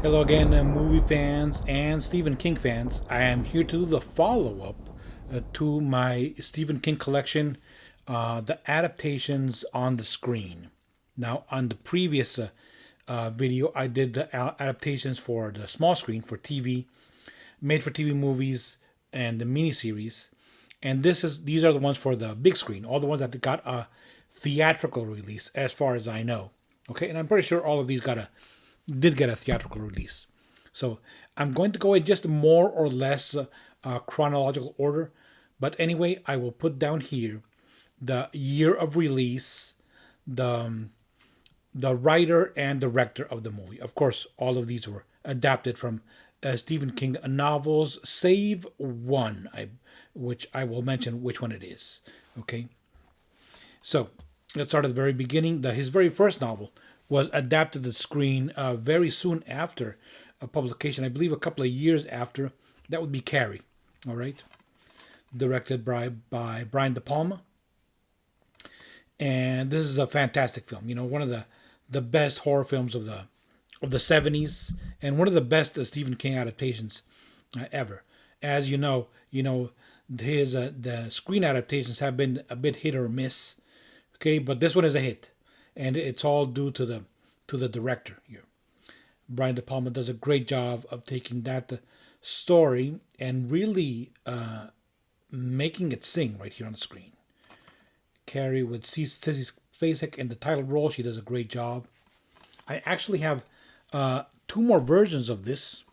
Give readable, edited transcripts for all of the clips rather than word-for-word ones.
Hello again, movie fans and Stephen King fans. I am here to do the follow up to my Stephen King collection, the adaptations on the screen. Now, on the previous video, I did the adaptations for the small screen for TV, made for TV movies, and the miniseries. And these are the ones for the big screen, all the ones that got a theatrical release, as far as I know. Okay, and I'm pretty sure all of these did get a theatrical release. So I'm going to go in just more or less chronological order. But anyway, I will put down here the year of release, the the writer and director of the movie. Of course, all of these were adapted from Stephen King novels, save one, which I will mention which one it is. Okay, so let's start at the very beginning. His very first novel was adapted to the screen very soon after publication. I believe a couple of years after. That would be Carrie. All right, directed by Brian De Palma, and this is a fantastic film. You know, one of the best horror films of the '70s, and one of the best Stephen King adaptations ever. As you know, his the screen adaptations have been a bit hit or miss. Okay, but this one is a hit, and it's all due to the director here. Brian De Palma does a great job of taking that story and really making it sing right here on the screen. Carrie with Sissy Spacek in the title role, she does a great job. I actually have two more versions of this.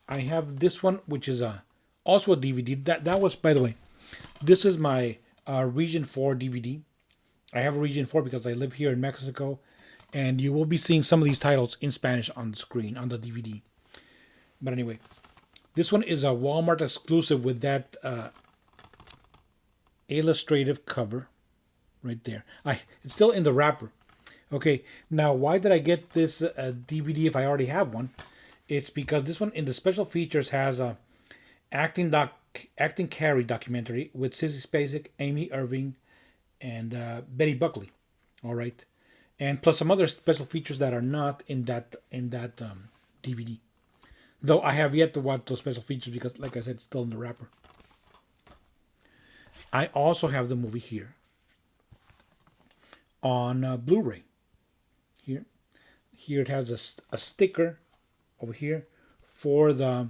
I have this one, which is also a DVD. That was, by the way, this is my Region 4 DVD. I have a Region 4 because I live here in Mexico, and you will be seeing some of these titles in Spanish on the screen, on the DVD. But anyway, this one is a Walmart exclusive with that illustrative cover right there. It's still in the wrapper. Okay, now why did I get this DVD if I already have one? It's because this one in the special features has a acting Carrie documentary with Sissy Spacek, Amy Irving, and Betty Buckley. All right, and plus some other special features that are not in that DVD. Though I have yet to watch those special features because, like I said, it's still in the wrapper. I also have the movie here on Blu-ray. Here it has a sticker over here for the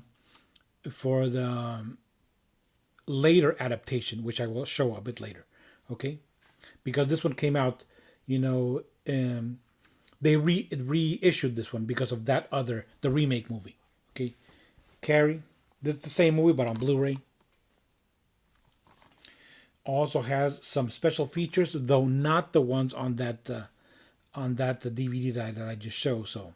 later adaptation, which I will show a bit later. Okay, because this one came out, they reissued this one because of the remake movie. Okay, Carrie, it's the same movie but on Blu-ray. Also has some special features, though not the ones on that DVD that I just showed. So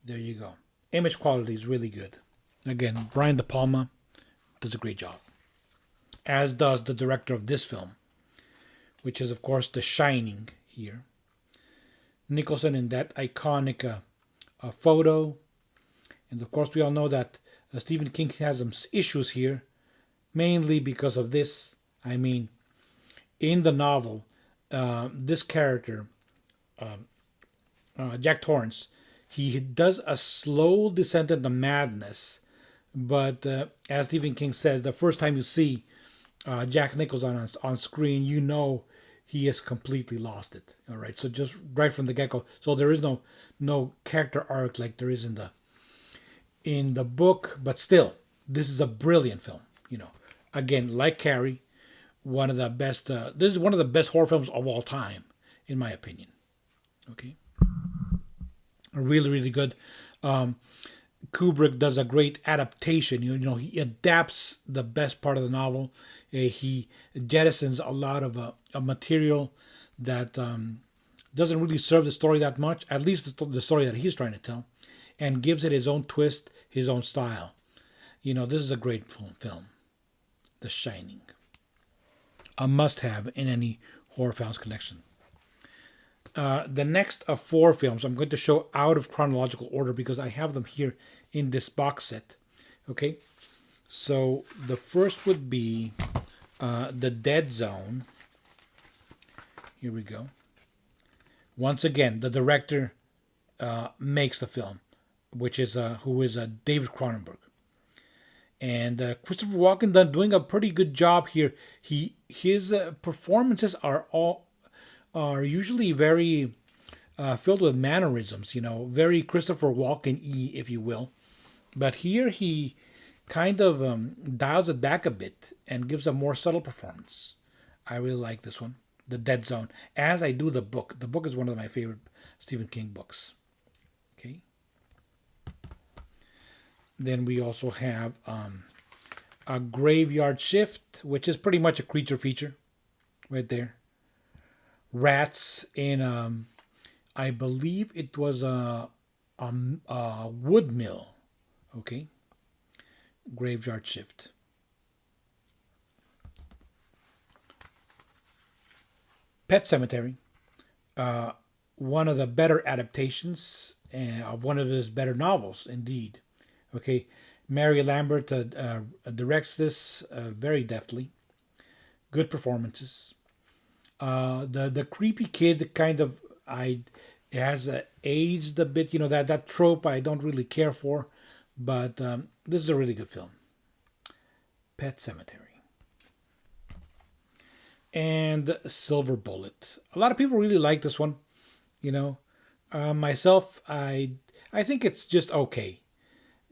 there you go. Image quality is really good. Again, Brian De Palma does a great job, as does the director of this film, which is of course The Shining. Here, Nicholson in that iconic photo, and of course we all know that Stephen King has some issues here, mainly because of this. I mean, in the novel, this character, Jack Torrance, he does a slow descent into madness. But as Stephen King says, the first time you see Jack Nicholson on screen, you know he has completely lost it. All right, so just right from the get-go. So there is no character arc like there is in the book, but still, this is a brilliant film. Again, like Carrie, one of the best. This is one of the best horror films of all time, in my opinion. Okay, really, really good. Kubrick does a great adaptation. He adapts the best part of the novel. He jettisons a lot of material that doesn't really serve the story that much, at least the story that he's trying to tell, and gives it his own twist, his own style. This is a great film, The Shining. A must-have in any horror films collection. The next of four films I'm going to show out of chronological order because I have them here in this box set. Okay, so the first would be The Dead Zone. Here we go. Once again, the director makes the film, which is who is David Cronenberg. And Christopher Walken done doing a pretty good job here. His performances are usually very filled with mannerisms, very Christopher Walken y, if you will. But here he kind of dials it back a bit and gives a more subtle performance. I really like this one, The Dead Zone, as I do the book. The book is one of my favorite Stephen King books. Okay. Then we also have a Graveyard Shift, which is pretty much a creature feature, right there. Rats in, I believe it was a wood mill. Okay. Graveyard Shift. Pet Cemetery, one of the better adaptations of one of his better novels, indeed. Okay, Mary Lambert directs this very deftly. Good performances. The creepy kid kind of it has aged a bit. That trope I don't really care for, but this is a really good film. Pet Cemetery. And Silver Bullet. A lot of people really like this one. Myself, I think it's just okay.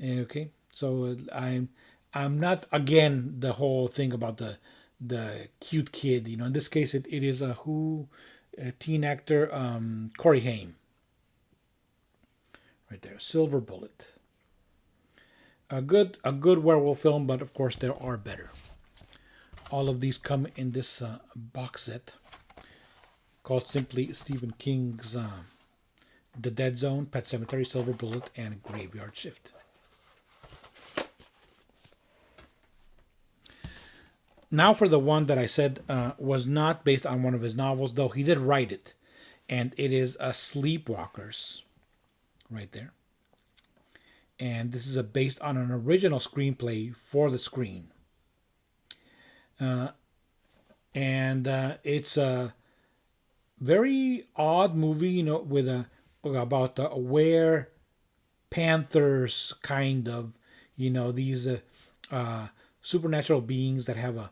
Okay, so I'm not again the whole thing about the cute kid. In this case, it is a teen actor, Corey Haim. Right there, Silver Bullet. A good werewolf film, but of course there are better. All of these come in this box set called simply Stephen King's The Dead Zone, Pet Cemetery, Silver Bullet, and Graveyard Shift. Now for the one that I said was not based on one of his novels, though he did write it. And it is Sleepwalkers, right there. And this is based on an original screenplay for the screen. And it's a very odd movie, with about where panthers, kind of, these supernatural beings that have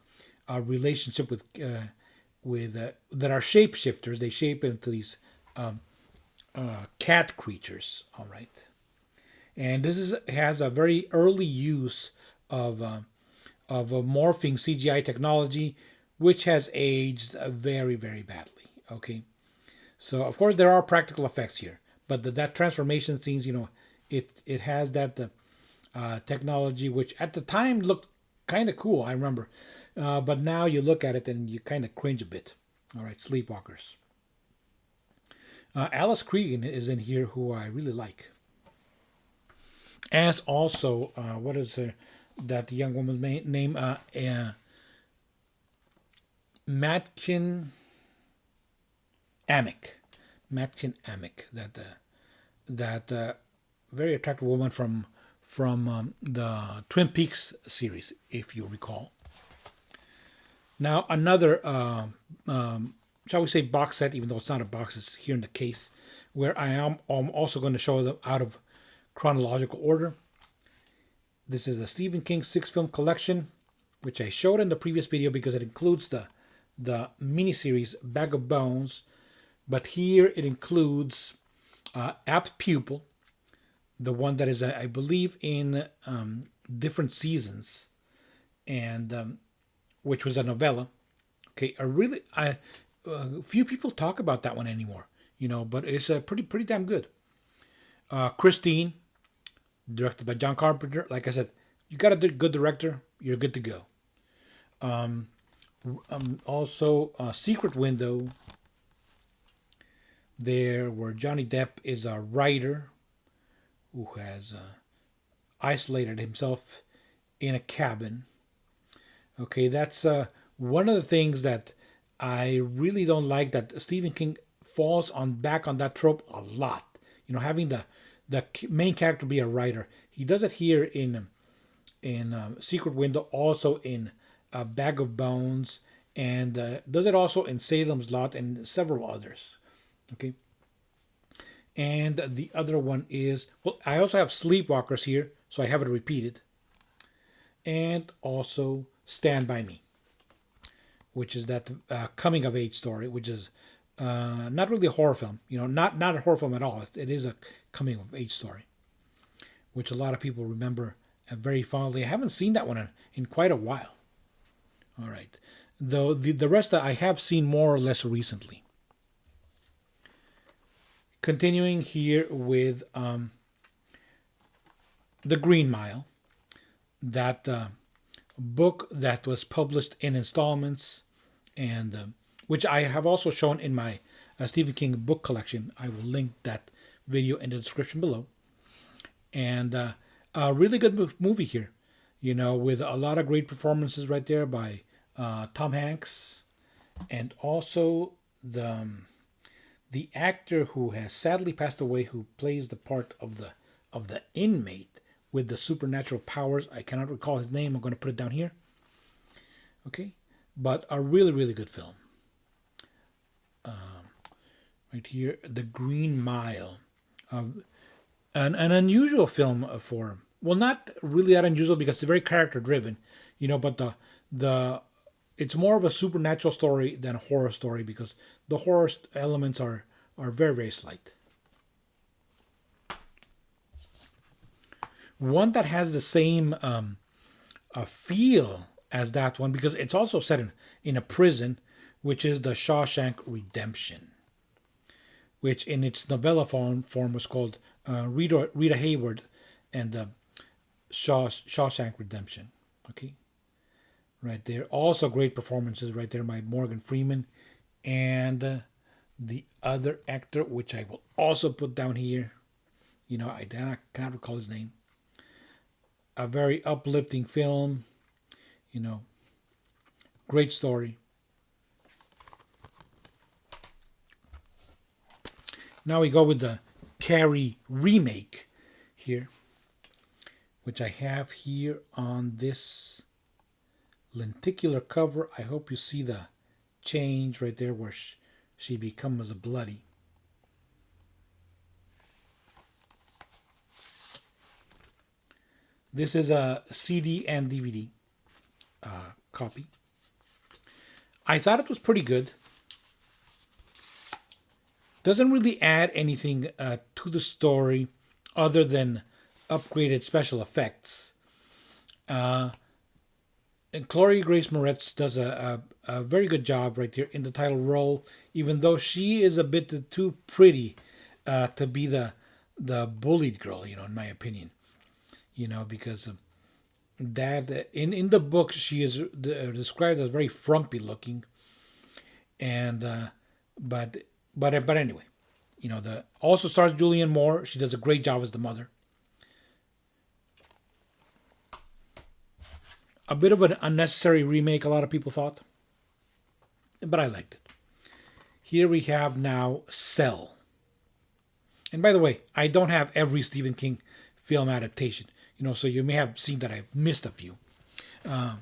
a relationship with that are shapeshifters. They shape into these cat creatures. All right, and this has a very early use of a morphing CGI technology, which has aged very, very badly. Okay, so of course there are practical effects here, but that transformation scenes, it has that technology, which at the time looked kind of cool. I remember, but now you look at it and you kind of cringe a bit. All right, Sleepwalkers. Alice Cregan is in here, who I really like. As also, what is that young woman's name? Matkin Amick. Matkin Amick. That very attractive woman from the Twin Peaks series, if you recall. Now another, shall we say, box set, even though it's not a box, it's here in the case, where I'm also going to show them out of chronological order. This is a Stephen King 6-film collection, which I showed in the previous video because it includes the miniseries Bag of Bones, but here it includes Apt Pupil, the one that is, I believe, in different seasons, and which was a novella. Okay, few people talk about that one anymore, but it's pretty damn good. Christine, directed by John Carpenter. Like I said, you got a good director, you're good to go. Also, Secret Window, there where Johnny Depp is a writer who has isolated himself in a cabin. Okay, that's one of the things that I really don't like, that Stephen King falls back on that trope a lot. Having the main character be a writer. He does it here in Secret Window, also in Bag of Bones, and does it also in Salem's Lot and several others. Okay, And the other one is, well, I also have Sleepwalkers here, so I have it repeated. And also Stand By Me, which is that coming of age story, which is not really a horror film. Not a horror film at all. It is a coming of age story, which a lot of people remember very fondly. I haven't seen that one in quite a while. All right. Though the rest I have seen more or less recently. Continuing here with The Green Mile, that book that was published in installments, and which I have also shown in my Stephen King book collection. I will link that video in the description below. And a really good movie here, with a lot of great performances right there by Tom Hanks, and also the actor who has sadly passed away, who plays the part of the inmate with the supernatural powers. I cannot recall his name. I'm going to put it down here. Okay, but a really, really good film. Right here, The Green Mile, an unusual film for, well, not really that unusual because it's very character driven, but the it's more of a supernatural story than a horror story, because the horror elements are very, very slight. One that has the same feel as that one, because it's also set in a prison, which is the Shawshank Redemption, which in its novella form was called Rita Hayward and the Shawshank Redemption. Okay, right there. Also great performances right there by Morgan Freeman and the other actor, which I will also put down here. I cannot recall his name. A very uplifting film. Great story. Now we go with the Carrie remake here, which I have here on this lenticular cover. I hope you see the change right there where she becomes a bloody. This is a CD and DVD copy. I thought it was pretty good. Doesn't really add anything to the story other than upgraded special effects. And Chloe Grace Moretz does a very good job right there in the title role, even though she is a bit too pretty to be the bullied girl, in my opinion. Because that in the book she is described as very frumpy looking, and but anyway, the also stars Julianne Moore. She does a great job as the mother. A bit of an unnecessary remake, a lot of people thought, but I liked it. Here we have now Cell. And by the way, I don't have every Stephen King film adaptation, so you may have seen that I've missed a few. But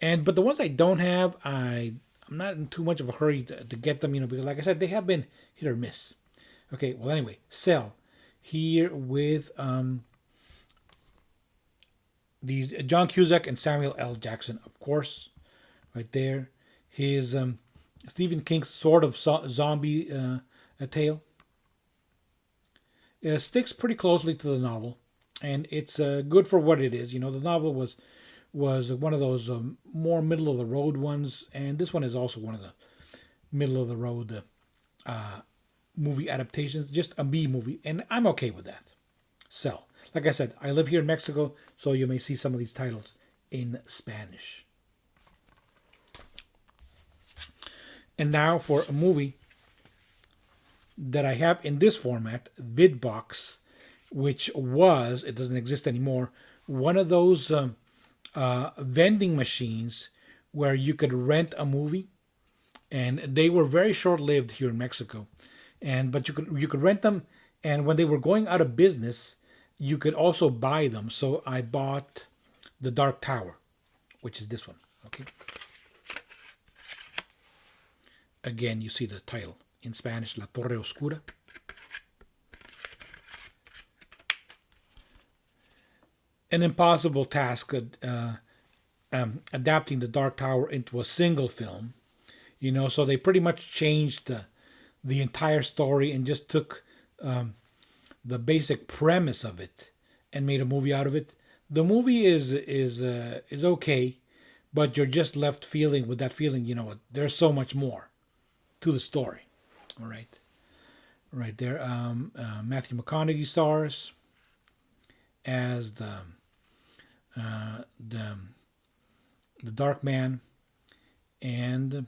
the ones I don't have, I'm not in too much of a hurry to get them, because like I said, they have been hit or miss. Okay, well anyway, Cell here with these John Cusack and Samuel L. Jackson, of course, right there. His Stephen King's sort of zombie tale. It sticks pretty closely to the novel, and it's good for what it is. The novel was one of those more middle of the road ones, and this one is also one of the middle of the road movie adaptations, just a B movie, and I'm okay with that. So, like I said, I live here in Mexico, so you may see some of these titles in Spanish. And now for a movie that I have in this format, Vidbox, which was, it doesn't exist anymore, one of those vending machines where you could rent a movie, and they were very short-lived here in Mexico. But you could rent them, and when they were going out of business, you could also buy them. So I bought The Dark Tower, which is this one. Okay. Again, you see the title in Spanish, La Torre Oscura. an impossible task, adapting the Dark Tower into a single film. So they pretty much changed the entire story and just took the basic premise of it and made a movie out of it. The movie is okay, but you're just left feeling with that feeling. There's so much more to the story. All right there. Matthew McConaughey stars as the the Dark Man, and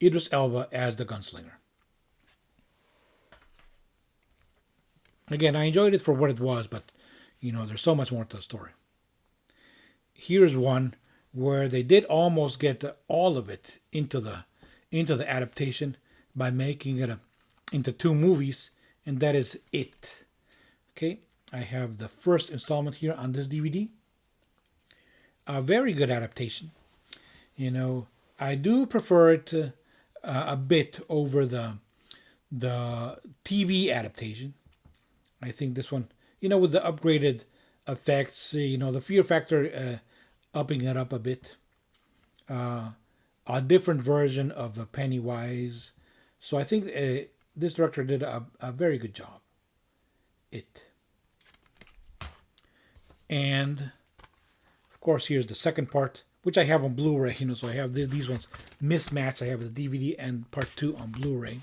Idris Elba as the Gunslinger. Again, I enjoyed it for what it was, but there's so much more to the story. Here's one where they did almost get all of it into the adaptation by making it into two movies, and that is It. Okay, I have the first installment here on this DVD. A very good adaptation. I do prefer it a bit over the TV adaptation. I think this one, with the upgraded effects, the fear factor upping it up a bit. A different version of Pennywise. So I think this director did a very good job. It. And of course, here's the second part, which I have on Blu-ray. So I have these ones mismatched. I have the DVD and part 2 on Blu-ray.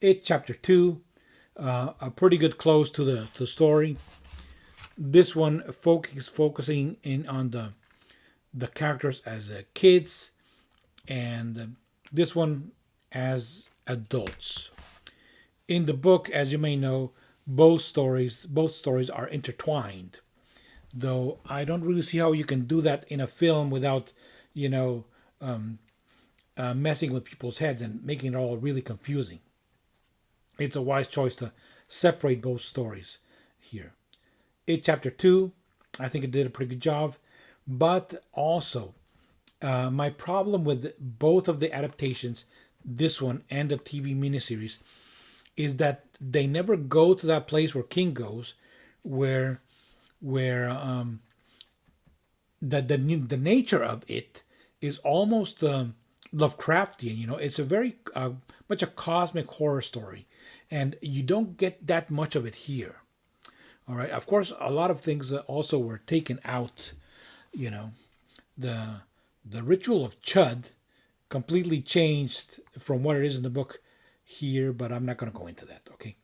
It Chapter 2, a pretty good close to the story. This one focusing in on the characters as kids, and this one as adults. In the book, as you may know, both stories are intertwined. Though I don't really see how you can do that in a film without, messing with people's heads and making it all really confusing. It's a wise choice to separate both stories here. It Chapter 2, I think it did a pretty good job. But also, my problem with both of the adaptations, this one and the TV miniseries, is that they never go to that place where King goes, where the nature of it is almost Lovecraftian. It's a very much a cosmic horror story, and you don't get that much of it here. All right. Of course, a lot of things also were taken out. The ritual of Chud completely changed from what it is in the book here, but I'm not going to go into that. Okay,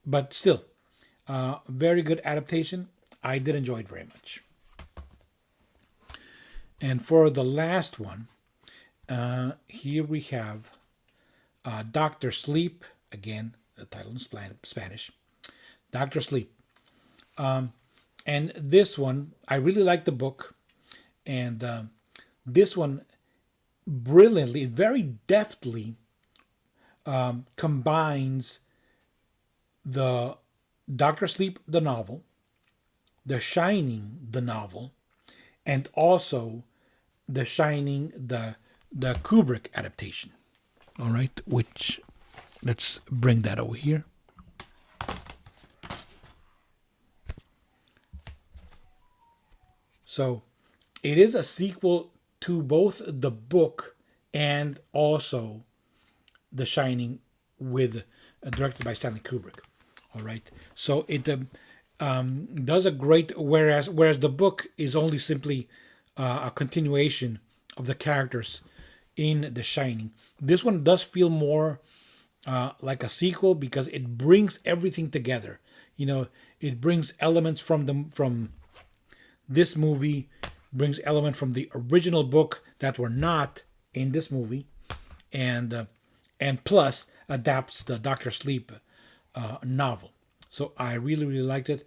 but still, very good adaptation. I did enjoy it very much. And for the last one, here we have Doctor Sleep. Again, the title in Spanish. Doctor Sleep. And this one, I really like the book. And this one brilliantly, very deftly combines the Doctor Sleep, the novel, The Shining, the novel, and also The Shining, the Kubrick adaptation. All right, which let's bring that over here. So it is a sequel to both the book and also The Shining, with directed by Stanley Kubrick. All right, so it does a great, whereas the book is only simply a continuation of the characters in The Shining. This one does feel more like a sequel because it brings everything together. It brings elements from this movie, brings elements from the original book that were not in this movie, and plus adapts the Doctor Sleep novel. So I really, really liked it.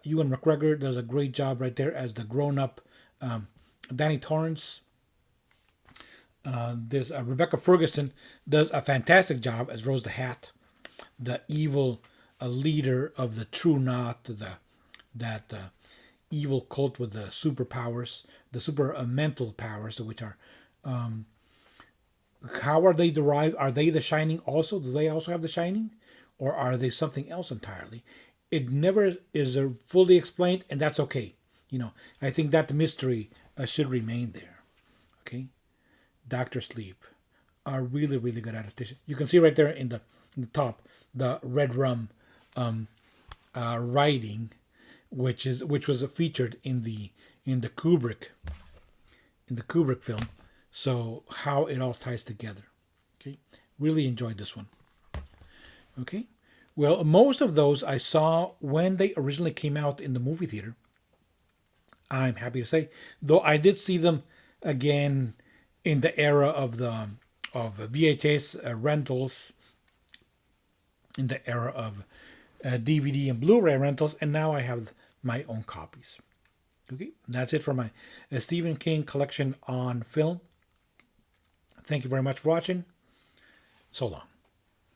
Ewan McGregor does a great job right there as the grown-up Danny Torrance. There's Rebecca Ferguson does a fantastic job as Rose the Hat, the evil leader of the True Knot, that evil cult with the superpowers, the super mental powers, which are how are they derived? Are they the Shining also? Do they also have the Shining? Or are they something else entirely? It never is fully explained, and that's okay. I think that the mystery should remain there. Okay, Doctor Sleep, a really really good adaptation. You can see right there in the top the red rum writing, which was featured in the Kubrick film. So how it all ties together. Okay, really enjoyed this one. Okay, well, most of those I saw when they originally came out in the movie theater. I'm happy to say, though I did see them again in the era of VHS rentals, in the era of DVD and Blu-ray rentals, and now I have my own copies. Okay, that's it for my Stephen King collection on film. Thank you very much for watching. So long.